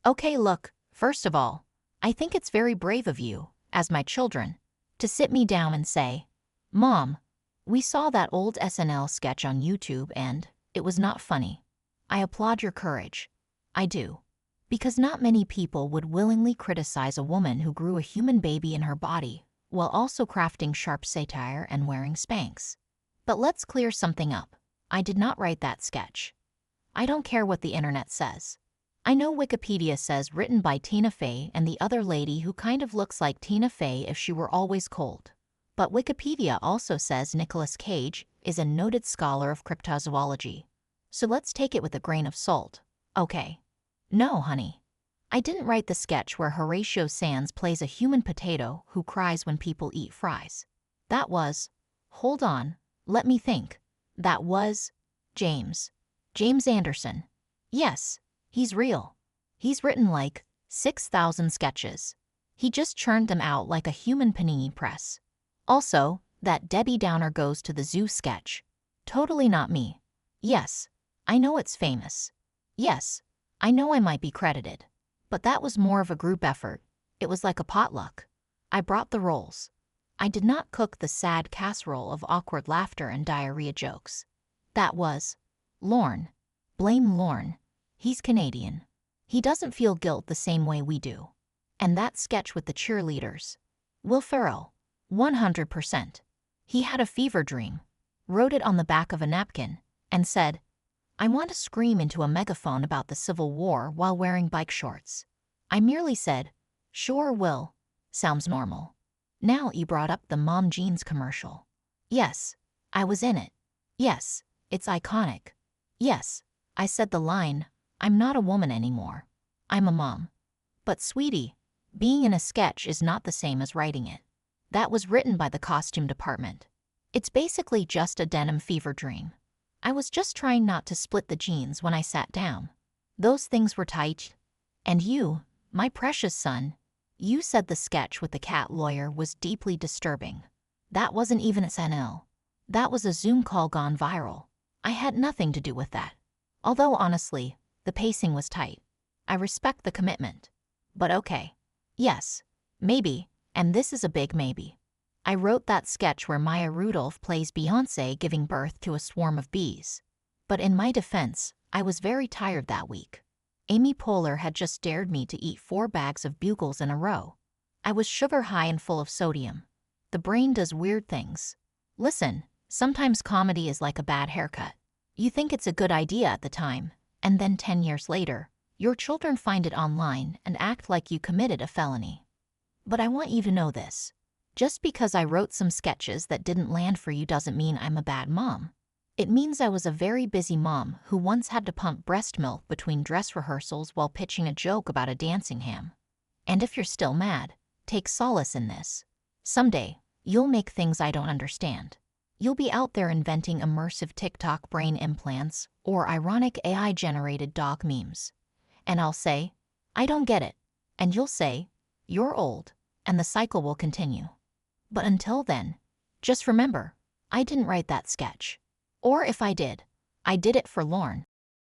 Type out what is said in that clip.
Okay, look, first of all, I think it's very brave of you, as my children, to sit me down and say, Mom, we saw that old SNL sketch on YouTube and it was not funny. I applaud your courage. I do. Because not many people would willingly criticize a woman who grew a human baby in her body while also crafting sharp satire and wearing Spanx. But let's clear something up. I did not write that sketch. I don't care what the internet says. I know Wikipedia says written by Tina Fey and the other lady who kind of looks like Tina Fey if she were always cold. But Wikipedia also says Nicolas Cage is a noted scholar of cryptozoology. So let's take it with a grain of salt, okay? No, honey. I didn't write the sketch where Horatio Sands plays a human potato who cries when people eat fries. That was, hold on, let me think. That was James Anderson. Yes. He's real. He's written like 6,000 sketches. He just churned them out like a human panini press. Also, that Debbie Downer goes to the zoo sketch. Totally not me. Yes, I know it's famous. Yes, I know I might be credited. But that was more of a group effort. It was like a potluck. I brought the rolls. I did not cook the sad casserole of awkward laughter and diarrhea jokes. That was Lorne. Blame Lorne. He's Canadian. He doesn't feel guilt the same way we do. And that sketch with the cheerleaders. Will Ferrell. 100%. He had a fever dream, wrote it on the back of a napkin, and said, I want to scream into a megaphone about the Civil War while wearing bike shorts. I merely said, sure, Will. Sounds normal. Now you brought up the Mom Jeans commercial. Yes, I was in it. Yes, it's iconic. Yes, I said the line, I'm not a woman anymore. I'm a mom. But sweetie, being in a sketch is not the same as writing it. That was written by the costume department. It's basically just a denim fever dream. I was just trying not to split the jeans when I sat down. Those things were tight. And you, my precious son, you said the sketch with the cat lawyer was deeply disturbing. That wasn't even SNL. That was a Zoom call gone viral. I had nothing to do with that. Although honestly, the pacing was tight. I respect the commitment. But okay. Yes, maybe, and this is a big maybe. I wrote that sketch where Maya Rudolph plays Beyoncé giving birth to a swarm of bees. But in my defense, I was very tired that week. Amy Poehler had just dared me to eat 4 bags of Bugles in a row. I was sugar high and full of sodium. The brain does weird things. Listen, sometimes comedy is like a bad haircut. You think it's a good idea at the time, and then 10 years later, your children find it online and act like you committed a felony. But I want you to know this. Just because I wrote some sketches that didn't land for you doesn't mean I'm a bad mom. It means I was a very busy mom who once had to pump breast milk between dress rehearsals while pitching a joke about a dancing ham. And if you're still mad, take solace in this. Someday, you'll make things I don't understand. You'll be out there inventing immersive TikTok brain implants or ironic AI-generated dog memes. And I'll say, I don't get it. And you'll say, you're old, and the cycle will continue. But until then, just remember, I didn't write that sketch. Or if I did it for Lorne.